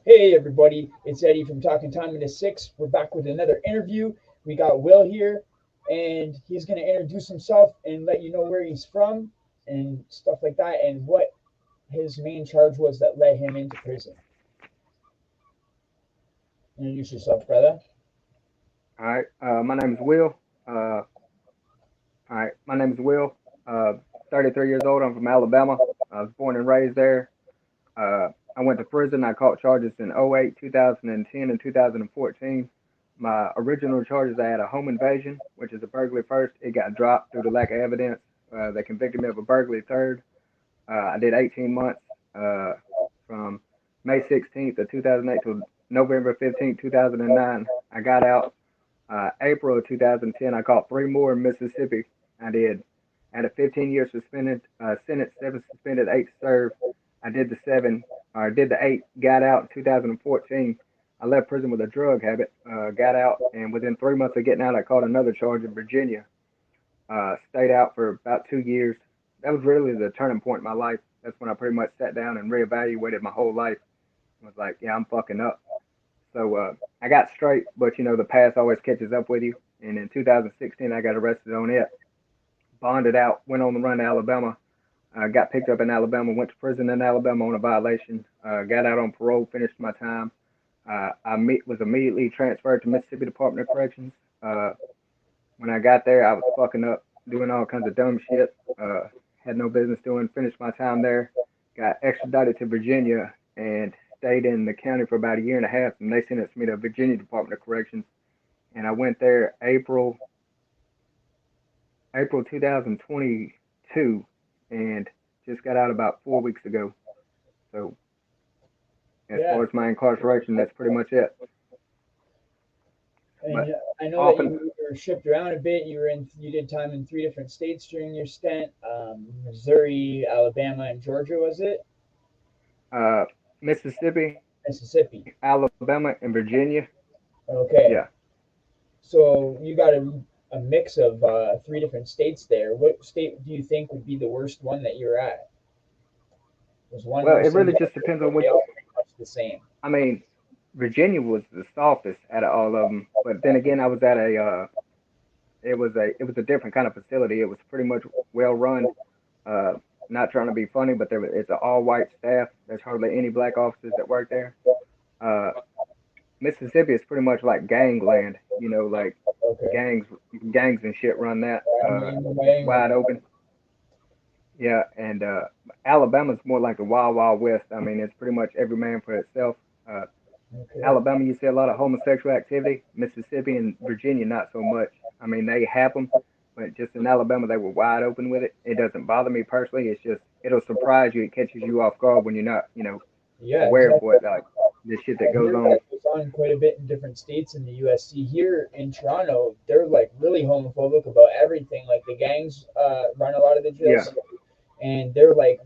Hey everybody, it's Eddie from Talking Time in the Six. We're back with another interview. We got Will here, and he's going to introduce himself and let you know where he's from and stuff like that, and what his main charge was that led him into prison. Introduce yourself, brother. All right. My name is Will. All right. My name is Will. Uh, 33 years old. I'm from Alabama. I was born and raised there. I went to prison. I caught charges in '08, 2010, and 2014. My original charges, I had a home invasion, which is a burglary first. It got dropped due to lack of evidence. They convicted me of a burglary third. I did 18 months from May 16th of 2008 to November 15th, 2009. I got out April of 2010. I caught three more in Mississippi. I did. I had a 15-year suspended sentence, seven suspended, eight served. I did the seven, or did the eight, got out in 2014. I left prison with a drug habit, got out, and within 3 months of getting out, I caught another charge in Virginia. Stayed out for about 2 years. That was really the turning point in my life. That's when I pretty much sat down and reevaluated my whole life. I was like, yeah, I'm fucking up. So I got straight, but the past always catches up with you. And in 2016, I got arrested on it, bonded out, went on the run to Alabama, got picked up in Alabama, went to prison in Alabama on a violation, got out on parole, finished my time. Was immediately transferred to Mississippi Department of Corrections. Uh, when I got there, I was fucking up, doing all kinds of dumb shit. Had no business doing. Finished my time there, got extradited to Virginia, and stayed in the county for about a year and a half. And they sentenced me to Virginia Department of Corrections, and I went there April 2022, and just got out about 4 weeks ago. So as Yeah, far as my incarceration, that's pretty much it. and But I know that often, you were shipped around a bit. You did time in three different states during your stint: Missouri, Alabama, and Georgia. Was it uh, Mississippi, Mississippi? Alabama, and Virginia. Yeah. Okay. So you got a mix of three different states there. What state do you think would be the worst one that you're at? Was one Well, worse it than really the just other? depends on They which. all pretty much the same. I mean, Virginia was the softest out of all of them, but then again, I was at a. It was a different kind of facility. It was pretty much well run. Uh, Not trying to be funny, but it's an all white staff. There's hardly any black officers that work there. Uh, Mississippi is pretty much like gangland. Like Okay. gangs, gangs and shit run that. It's Bang, wide open. Yeah, and Alabama's more like the Wild Wild West. I mean, it's pretty much every man for itself. Uh, okay. Alabama, you see a lot of homosexual activity. Mississippi and Virginia, not so much. I mean, they have them, but just in Alabama, they were wide open with it. It doesn't bother me personally. It's just it'll surprise you. It catches you off guard when you're not, Yeah, aware of exactly. what like the shit that I goes hear on. that goes on quite a bit in different states in the USC. Here in Toronto, they're like really homophobic about everything. Like the gangs run a lot of the Yeah, jails, and they're like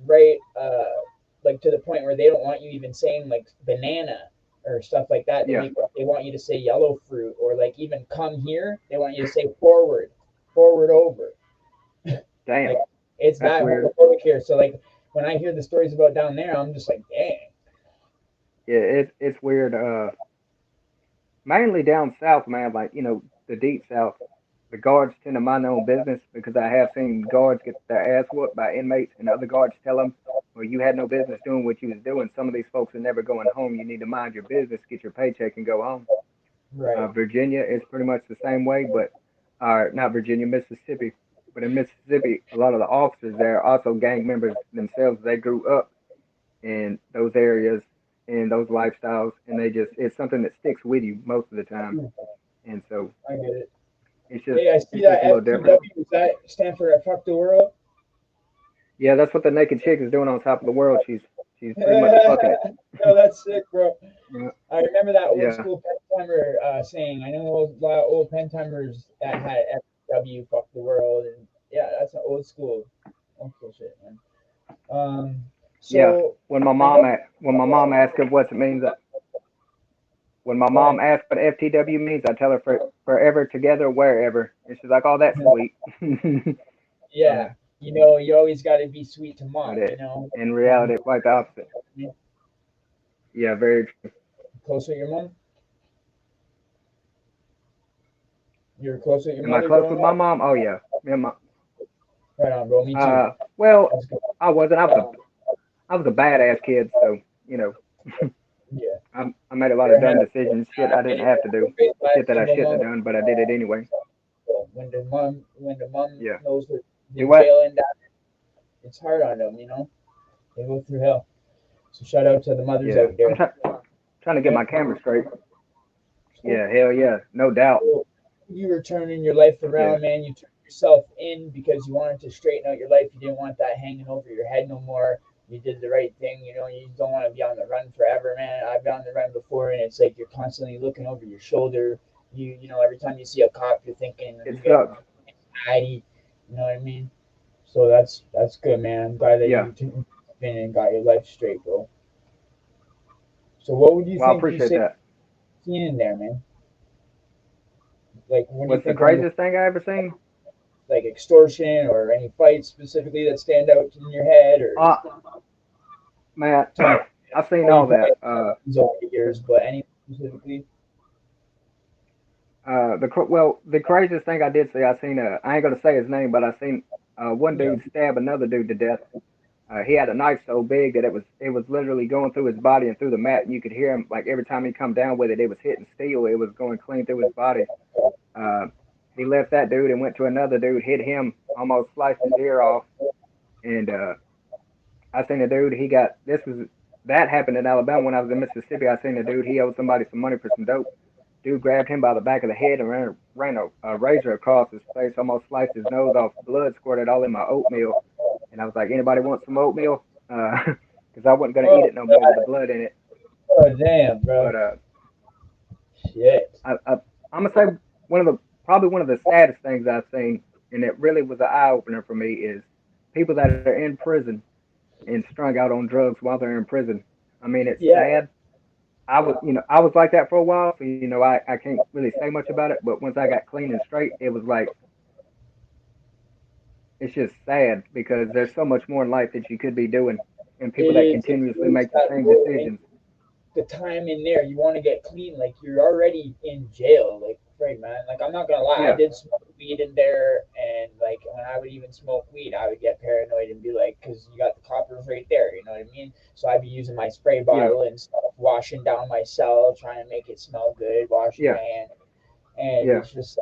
like to the point where they don't want you even saying like banana or stuff like that. yeah, They want you to say yellow fruit, or like even come here. They want you to say forward, forward over. damn, Like it's that's that weird. homophobic here. So like when I hear the stories about down there, I'm just like, dang. Yeah, it's weird. Mainly down south, man. Like the deep south. The guards tend to mind their own business because I have seen guards get their ass whooped by inmates, and other guards tell them, "Well, you had no business doing what you was doing. Some of these folks are never going home. You need to mind your business, get your paycheck, and go home." Right. Virginia is pretty much the same way, but not Virginia, Mississippi. But in Mississippi, a lot of the officers there are also gang members themselves. They grew up in those areas, in those lifestyles, and it's something that sticks with you most of the time. And so I get it. it's just Hey, I see it's just that a little different. FTW. Does that stand for Fuck the World? Yeah, that's what the naked chick is doing on top of the world. She's pretty much fucking it. No, that's sick, bro. Yeah, I remember that old yeah, school pen timer saying. I know a lot of old pen timers that had FTW, Fuck the World, and yeah, that's an old school shit, man. Um, yeah. so I When my mom asks her what it means, when my go ahead. mom asks what FTW means, I tell her for forever together wherever, and she's like, "Oh, that's sweet." Yeah, Yeah, you always got to be sweet to but mom. in reality, quite the opposite. Yeah, very true. close with your mom? You were close with your Am I mother close growing with my up? mom? Oh yeah. Me and my Right on, bro. Me too. uh well, That's good. I wasn't. Um, I was a badass kid, so you know, yeah. I made a lot of Fair dumb enough. decisions, shit I didn't have to do, Raised by shit a that I single shouldn't mom. have done, but I did it anyway. So when the mom Yeah. knows the Do what? jail and that, it's hard on them. They go through hell. So shout out to the mothers Yeah. out there. Trying to get Yeah. my camera straight. So Yeah, hell yeah, no doubt. so you were turning your life Yeah. around, man. You turned yourself in because you wanted to straighten out your life. You didn't want that hanging over your head no more. You did the right thing. You don't want to be on the run forever, man. I've been on the run before, and it's like you're constantly looking over your shoulder. Every time you see a cop, you're thinking, It you're getting sucks. anxiety. You know what I mean? So that's good, man. I'm glad that Yeah. you took in and got your life straight, bro. So what would you Well, I think you appreciate say that. seen in there, man? Like, what do you What's the think on the craziest thing I ever seen? like extortion or any fights specifically that stand out in your head or Uh, man, ton of I've seen well, you all probably that. have over the years, but any specifically? The craziest thing I did see, I seen I ain't gonna say his name, but I seen one Yeah. dude stab another dude to death. He had a knife so big that it was literally going through his body and through the mat, and you could hear him like every time he come down with it, it was hitting steel. It was going clean through his body. Uh, he left that dude and went to another dude, hit him, almost sliced his ear off. And I seen a dude. That happened in Alabama when I was in Mississippi. I seen a dude. He owed somebody some money for some dope. Dude grabbed him by the back of the head and ran a razor across his face, almost sliced his nose off. Blood squirted all in my oatmeal. And I was like, anybody want some oatmeal? Because I wasn't gonna eat Oh, it no more with the blood in it. oh damn, bro. But Shit. I I'm gonna say probably one of the saddest things I've seen, and it really was an eye opener for me, is people that are in prison and strung out on drugs while they're in prison. I mean, it's Yeah, sad. I was like that for a while, so I can't really say much about it. But once I got clean and straight, it was like it's just sad because there's so much more in life that you could be doing, and people it that is. It's continuously really make the sad, same bro. And decisions. the time in there, you want to get clean. Like you're already in jail. Like, right, man. Like I'm not gonna lie, I Yeah, did smoke weed in there, and like when I would even smoke weed, I would get paranoid and be like, because you got the coppers right there. You know what I mean? So I'd be using my spray yeah, bottle and stuff, washing down my cell, trying to make it smell good, washing my yeah, hands, and yeah, it's just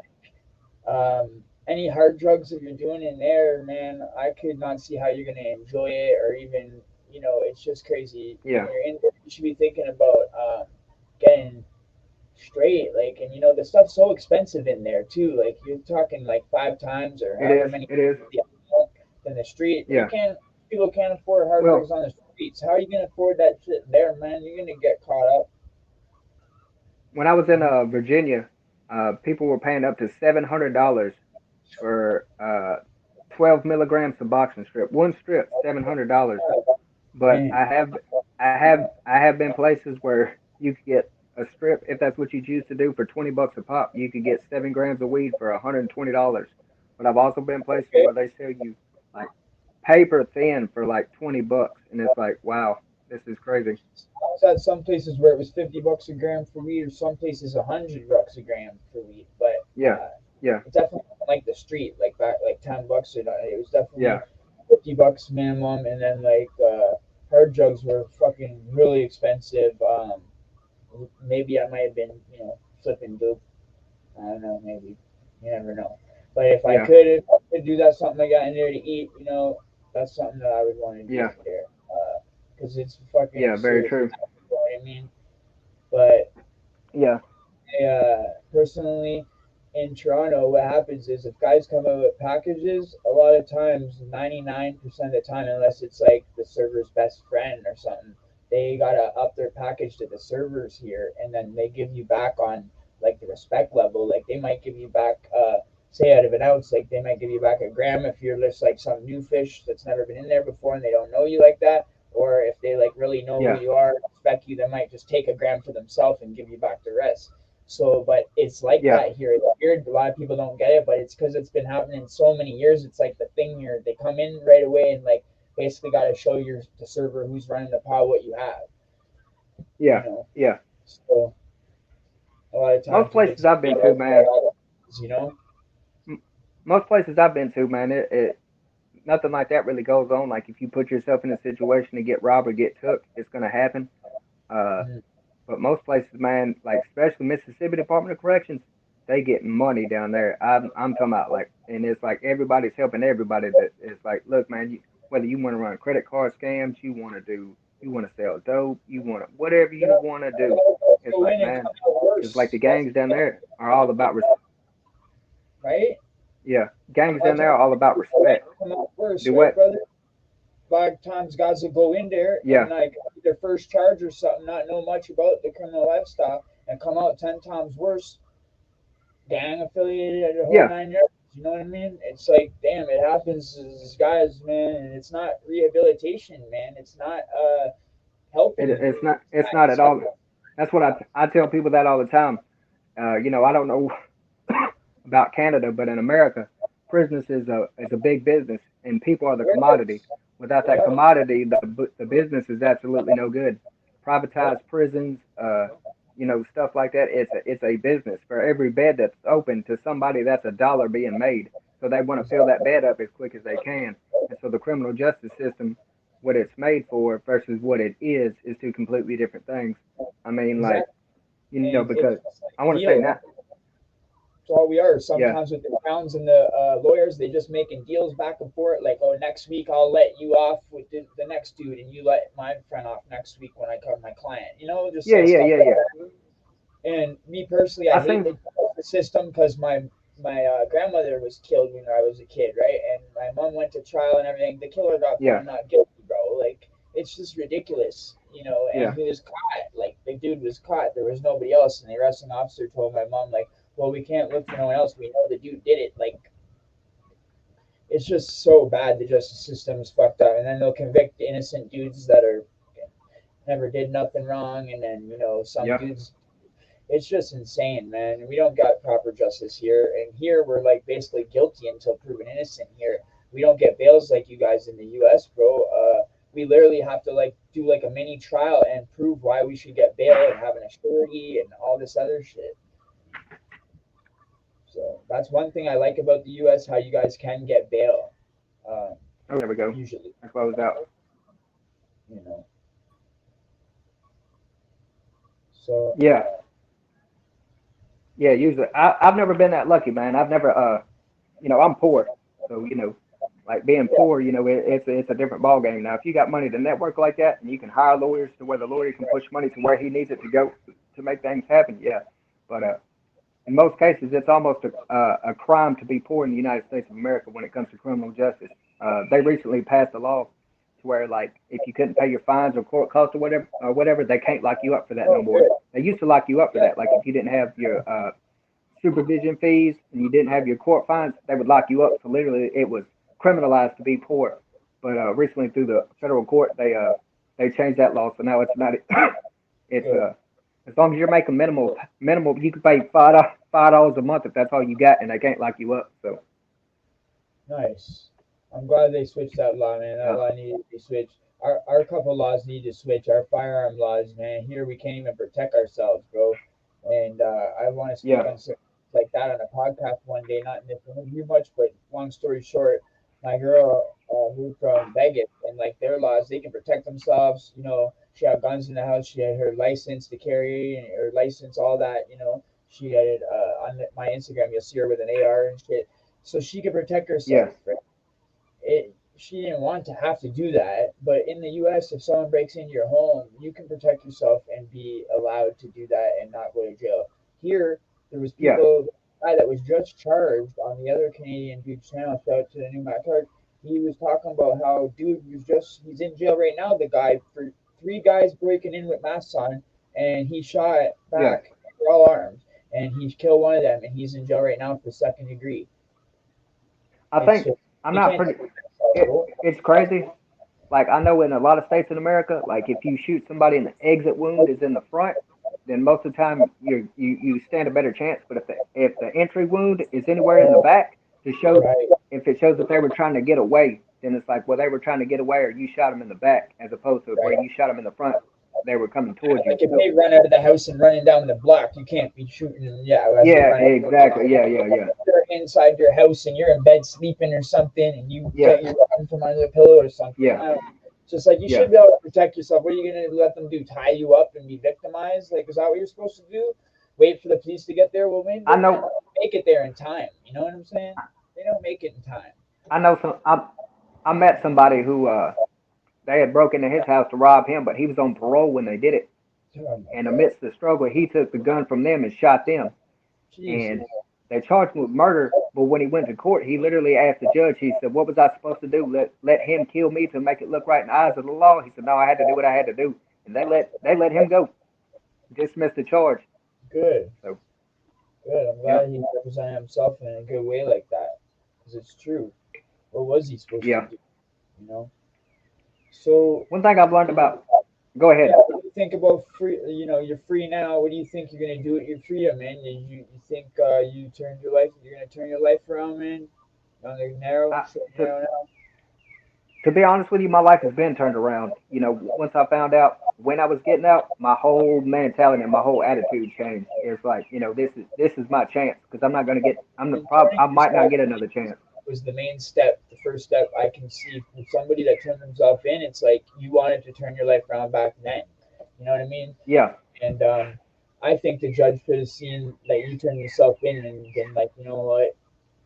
any hard drugs that you're doing in there, man, I could not see how you're gonna enjoy it or even, it's just crazy. When yeah, you're in there, you should be thinking about getting straight, like, and the stuff's so expensive in there too. Like you're talking like 5 times or it however is, many it is. the amount than the street. Yeah. People can't afford hard Well, drugs on the streets. How are you gonna afford that shit there, man? You're gonna get caught up. when I was in Virginia, people were paying up to $700 for 12 milligrams of boxing strip. One strip, $700. But Man, I have been places where you could get a strip if that's what you choose to do for 20 bucks a pop. You could get 7 grams of weed for $120. But I've also been places okay. where they sell you like paper thin for like 20 bucks, and it's like, wow, this is crazy. I was at some places where it was $50 a gram for weed, or some places $100 a gram for weed. But Yeah, yeah, it definitely wasn't like the street, like back like $10. It was yeah, definitely $50 minimum, and then like hard drugs were fucking really expensive. Maybe I might have been flipping dope. I don't know, maybe you never know. But yeah, if I could do that something like that in there to eat, that's something that I would want to do yeah, in there, because it's fucking yeah. Very serious. You true. know what I mean? But Yeah, personally, in Toronto, what happens is if guys come out with packages, a lot of times, 99% of the time, unless it's like the server's best friend or something, they gotta up their package to the servers here, and then they give you back on like the respect level. Like they might give you back, say out of an ounce, like they might give you back a gram if you're just like some new fish that's never been in there before and they don't know you like that. Or if they like really know who yeah, you are, respect you, they might just take a gram for themselves and give you back the rest. So, but it's like yeah, that here. It's weird. A lot of people don't get it, but it's because it's been happening so many years. It's like the thing here. They come in right away and like basically got to show the server who's running the pod what you have. You yeah, know. yeah. So a lot of times Most it gets places I've been to, man. you know. m- Most places I've been to, man. It nothing like that really goes on. Like if you put yourself in a situation to get robbed or get took, it's gonna happen. Uh, Mhm. but most places, man, like especially Mississippi Department of Corrections, they get money down there. I'm talking about like, and it's like everybody's helping everybody. That it's like, look, man, whether you want to run credit card scams, you want to sell dope, you want to, whatever Yeah, you want to do. It's go like, in and man, come out because like worse. the gangs down there are all about, Right? yeah, A gangs lot down of there times are all about people go in respect. and come out worse, Do right, what? brother? A lot of times guys will go in there and Yeah, like their first charge or something, not know much about the criminal lifestyle, and come out 10 times worse, gang affiliated, the whole yeah. 9 yards. You know what I mean? It's like, damn, it happens to these guys, man, and it's not rehabilitation, man. It's not helping you. It's not at all. That's what I tell people that all the time. I don't know about Canada, but in America, prisons is a big business, and people are the commodity. Without that Yeah, commodity, the business is absolutely no good. yeah, Privatized prisons, stuff like that. It's a business. For every bed that's open to somebody, that's a dollar being made. So they want to fill that bed up as quick as they can. And so the criminal justice system, what it's made for versus what it is two completely different things. I mean, like, exactly. And because it's just I like want to say deal. now, That's all we are. yeah, Sometimes with the towns and the lawyers, they just making deals back and forth. Like, oh, next week I'll let you off with the next dude, and you let my friend off next week when I cover my client. You know, just yeah, yeah, stuff yeah, like yeah. that. And me personally, I I hate think, the system because my grandmother was killed when I was a kid, right? And my mom went to trial and everything. The killer got yeah, found not guilty, bro. Like, it's just ridiculous, you know. And yeah, he was caught. Like, the dude was caught. There was nobody else. And the arresting officer told my mom, like, well, we can't look for no one else. We know the dude did it. Like, it's just so bad. The justice system is fucked up. And then they'll convict innocent dudes that are never did nothing wrong. And then, some yeah, dudes, it's just insane, man. We don't got proper justice here, and here we're like basically guilty until proven innocent. Here we don't get bails like you guys in the U.S., bro. We literally have to like do like a mini trial and prove why we should get bail and have an surety and all this other shit. So that's one thing I like about the U.S. How you guys can get bail, uh, oh, there we go. usually, I closed out. you know. So Yeah, yeah, usually. I've never been that lucky, man. I've never, I'm poor. So, like being yeah, poor, it's a different ball game. Now, if you got money to network like that and you can hire lawyers to where the lawyer can push money to where he needs it to go to make things happen, yeah. But in most cases, it's almost a crime to be poor in the United States of America when it comes to criminal justice. They recently passed a law to where, like, if you couldn't pay your fines or court costs or whatever, they can't lock you up for that no oh more. good, They used to lock you up for yeah, that. Like, if you didn't have your supervision fees and you didn't have your court fines, they would lock you up. So literally, it was criminalized to be poor. But recently, through the federal court, they changed that law. So now it's not. It's good, as long as you're making minimal, you can pay $5 a month if that's all you got, and they can't lock you up. So nice. I'm glad they switched that law, man. That uh, law needed to be switched. Our couple laws need to switch. Our firearm laws, man. Here we can't even protect ourselves, bro. And I want to speak yeah, on something like that on a podcast one day. Not in this interview much, but long story short, my girl moved from Vegas, and like their laws, they can protect themselves. You know, she had guns in the house. She had her license to carry and her license, all that. You know, she had it on my Instagram. You'll see her with an AR and shit, so she could protect yeah, herself. Right? She didn't want to have to do that, but in the U.S., if someone breaks into your home, you can protect yourself and be allowed to do that and not go to jail. Here, there was yeah, people, guy that was just charged on the other Canadian dude's channel. Shout out to the new Matt Clark. He was talking about how dude was he's in jail right now. The guy for three guys breaking in with masks on, and he shot yeah. back. They're all armed, and he killed one of them, and he's in jail right now for second degree. I It's think just I'm you not can't pretty. take yourself, It bro. it's crazy. Like I know in a lot of states in America, like if you shoot somebody and the exit wound is in the front, then most of the time you stand a better chance. But if the entry wound is anywhere in the back to show Right. if it shows that they were trying to get away, then it's like well they were trying to get away or you shot them in the back as opposed to where Right. you shot them in the front. they were coming towards you. Like if So they run out of the house and running down the block, you can't be shooting. Yeah, as they're yeah, running. exactly. Yeah, yeah, yeah, You're inside your house and you're in bed sleeping or something, and you yeah, get your weapon from under the pillow or something. yeah, Just like you yeah. should be able to protect yourself. What are you gonna let them do? Tie you up and be victimized? Like, is that what you're supposed to do? Wait for the police to get there? Well, maybe I they're not know. gonna make it there in time. You know what I'm saying? They don't make it in time. I know some. I met somebody who they had broken into his house to rob him, but he was on parole when they did it. Oh my And God, amidst the struggle, he took the gun from them and shot them. Jesus. And they charged him with murder. But when he went to court, he literally asked the judge. He said, "What was I supposed to do? Let him kill me to make it look right in the eyes of the law?" He said, "No, I had to do what I had to do." And they let him go, dismissed the charge. Good, So good. I'm yeah, glad he represented himself in a good way like that, because it's true. What was he supposed to yeah. do? You know. So One thing I've learned about. Go yeah, ahead. what do you think about free? You're free now. What do you think you're gonna do with your freedom, man? You think you're gonna turn your life around, man? On the narrow, I, straight and to narrow now. to be honest with you, my life has been turned around. Once I found out when I was getting out, my whole mentality and my whole attitude changed. It's like, this is my chance because I'm not gonna get. And turning I might not yourself get another chance. was the main step, the first step I can see for somebody that turned themselves in. It's like you wanted to turn your life around back then. You know what I mean? Yeah, And I think the judge could have seen that you turned yourself in and been like, you know what?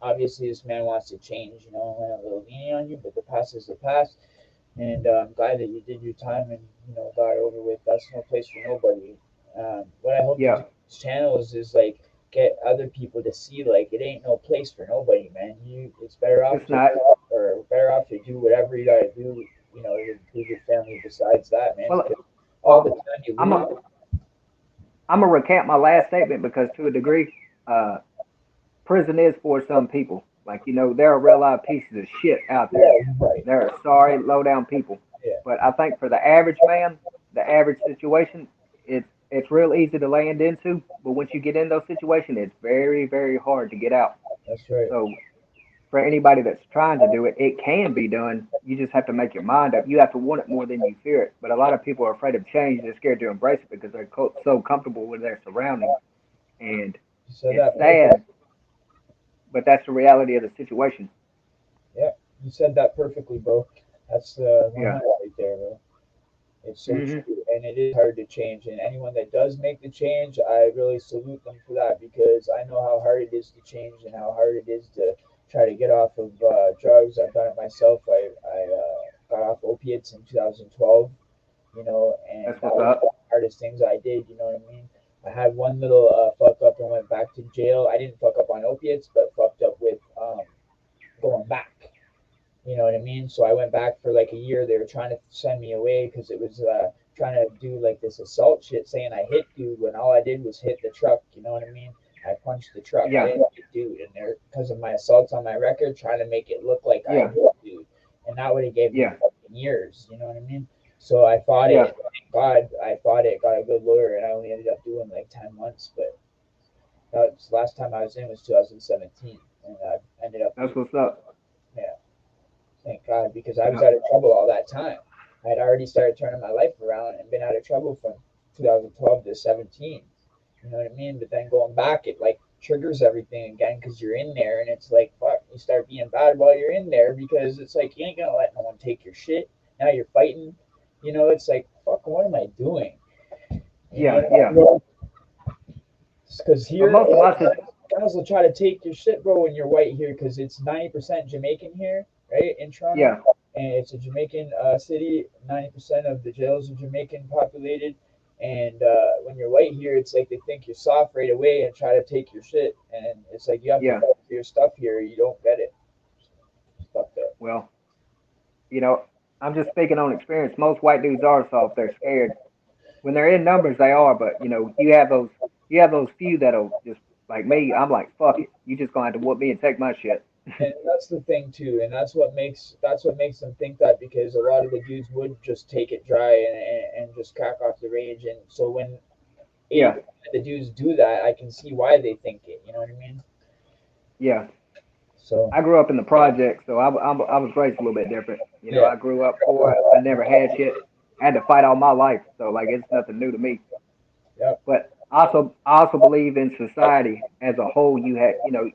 Obviously, this man wants to change. Went a little lenient on you, but the past is the past. And I'm glad that you did your time and got it over with. That's no place for nobody. What I hope to do yeah. with this channel is like get other people to see like it ain't no place for nobody, man. It's better off It's to not. or better off to do whatever you gotta do, to improve your family. Besides that, man, Well, because all the time you I'm lose. a I'm gonna recant my last statement because to a degree, uh, prison is for some people. Like there are real live pieces of shit out Yeah, there. right. There are sorry, low down people. Yeah, But I think for the average man, the average situation, it's real easy to land into. But once you get in those situations, it's very, very hard to get out. that's right. So for anybody that's trying to do it, it can be done. You just have to make your mind up. You have to want it more than you fear it. But a lot of people are afraid of change. They're scared to embrace it because they're so comfortable with their surroundings. And You said it's that perfect. sad, but that's the reality of the situation. Yeah, you said that perfectly, bro. That's the Yeah. 100 right there, bro. It's so Hmm. true, and it is hard to change. And anyone that does make the change, I really salute them for that because I know how hard it is to change and how hard it is to try to get off of drugs. I've done it myself. I got off opiates in 2012, and That's that what's was one up. of the hardest things I did. You know what I mean? I had one little fuck up and went back to jail. I didn't fuck up on opiates, but fucked up with going back. You know what I mean? So I went back for like a year. They were trying to send me away because it was trying to do like this assault shit, saying I hit dude when all I did was hit the truck. You know what I mean? I punched the truck. I Yeah. didn't hit dude, and they're because of my assaults on my record, trying to make it look like I Yeah. hit dude, and that would have gave me Yeah. fucking years. You know what I mean? So I fought Yeah. it. Thank God, I fought it. Got a good lawyer, and I only ended up doing like 10 months. But that's the last time I was in was 2017, and I ended up That's beating. what's up. Yeah. Thank God, because I was Yeah. out of trouble all that time. I had already started turning my life around and been out of trouble from 2012 to 17. You know what I mean? But then going back, it like triggers everything again because you're in there, and it's like fuck. You start being bad while you're in there because it's like you ain't gonna let no one take your shit. Now you're fighting. It's like fuck. What am I doing? Yeah. Yeah. Because But here, most of my guys will try to take your shit, bro, when you're white here, because it's 90% Jamaican here, right, in Toronto, yeah. and it's a Jamaican city. 90% of the jails are Jamaican populated, and when you're white here, it's like they think you're soft right away and try to take your shit, and it's like you have to Yeah. fight for your stuff here. You don't get it. It's fucked up. Well, you know, I'm just speaking on experience. Most white dudes are soft. They're scared. When they're in numbers, they are. But you have those few that'll just like me. I'm like, fuck it. You just gonna have to whoop me and take my shit. And that's the thing too, and that's what makes them think that because a lot of the dudes would just take it dry and just crack off the rage, and so when 80% Yeah. of the dudes do that, I can see why they think it. You know what I mean? Yeah. So I grew up in the project, so I was raised a little bit different. yeah, I grew up poor. I never had shit. I had to fight all my life, so like it's nothing new to me. Yep. But I also believe in society as a whole. You have,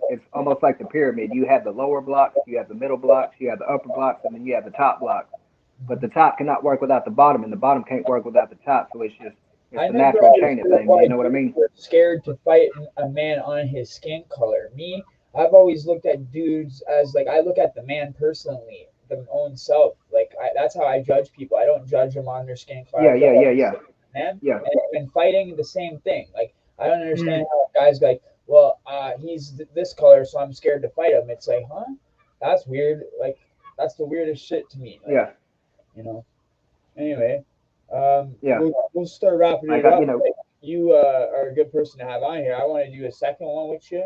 it's almost like the pyramid. You have the lower blocks, you have the middle blocks, you have the upper blocks, and then you have the top blocks. But Mhm. the top cannot work without the bottom, and the bottom can't work without the top. So it's I a never natural chain of understood things. why You know what I dudes mean? were scared to fight a man on his skin color. Me, I've always looked at dudes as like I look at the man personally, the own self. Like that's how I judge people. I don't judge them on their skin color. I Yeah, judge yeah, yeah, yeah, man. yeah. And fighting the same thing. Like I don't Mm, understand how guys go like, well, he's this color, so I'm scared to fight him. It's like, huh? That's weird. Like that's the weirdest shit to me. Like yeah, you know. Anyway, yeah. we'll start wrapping Like it up. you know, You are a good person to have on here. I want to do a second one with you.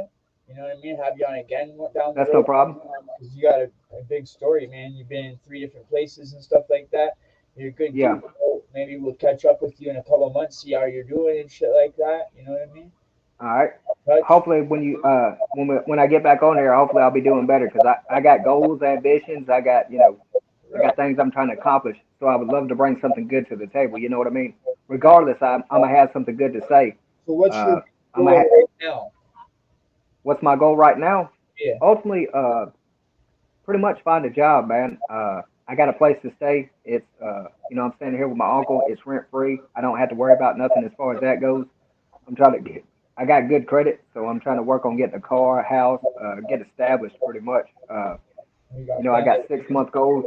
You know what I mean? Have you on again down the that's no road problem. because you got a big story, man. You've been in three different places and stuff like that. You're a good Yeah. dude. So maybe we'll catch up with you in a couple of months, see how you're doing and shit like that. You know what I mean? All right. Touch. Hopefully, when I get back on here, hopefully I'll be doing better because I got goals, ambitions. I got things I'm trying to accomplish. So I would love to bring something good to the table. You know what I mean? Regardless, I'm gonna have something good to say. So what's your Uh, I'm gonna goal ha- right now? what's my goal right now? Yeah. Ultimately, pretty much find a job, man. I got a place to stay. It's I'm staying here with my uncle. It's rent free. I don't have to worry about nothing as far as that goes. I'm trying to get. I got good credit, so I'm trying to work on getting a car, a house, get established pretty much. You got I got family? 6 month goals.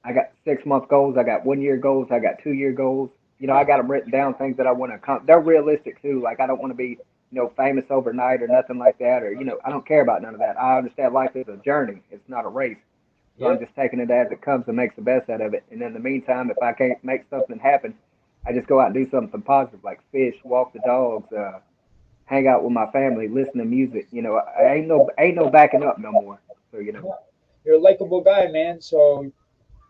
I got 6 month goals. I got 1 year goals. I got 2 year goals. I got them written down. Things that I want to accomplish. They're realistic too. Like I don't want to be famous overnight or nothing like that. Or I don't care about none of that. I understand life is a journey. It's not a race. So I'm Yep. just taking it as it comes and makes the best out of it. And in the meantime, if I can't make something happen, I just go out and do something positive, like fish, walk the dogs, hang out with my family, listen to music. I ain't no backing up no more. So You're a likable guy, man. So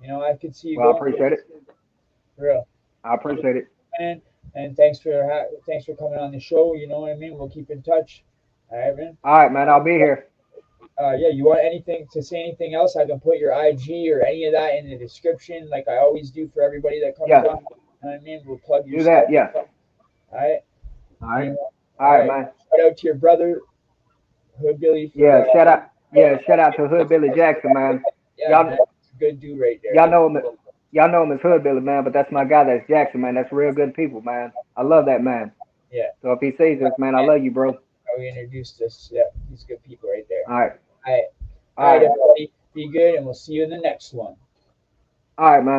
I could see you well, I going appreciate it. for real. I appreciate it. Man. And thanks for coming on the show. You know what I mean. We'll keep in touch. All right, man. All right, man. I'll be here. Yeah. You want anything to say? Anything else? I can put your IG or any of that in the description, like I always do for everybody that comes Yeah, on. You know what I mean? We'll plug your do stuff. that. Yeah. All right. All right. Anyway, All all right, right. man. Shout out to your brother, Hood Billy, for Yeah. Shout out. Yeah. Shout out to Hood Billy Jackson, man. yeah, Y'all, man. Good dude right there. y'all know him. Y'all know him as Hood Billy, man. But that's my guy. That's Jackson, man. That's real good people, man. I love that man. Yeah. So if he sees this, man, I love you, bro. How we introduced us. Yeah, he's good people right there. All right. All right. All All right, right. everybody. Be good, and we'll see you in the next one. All right, man.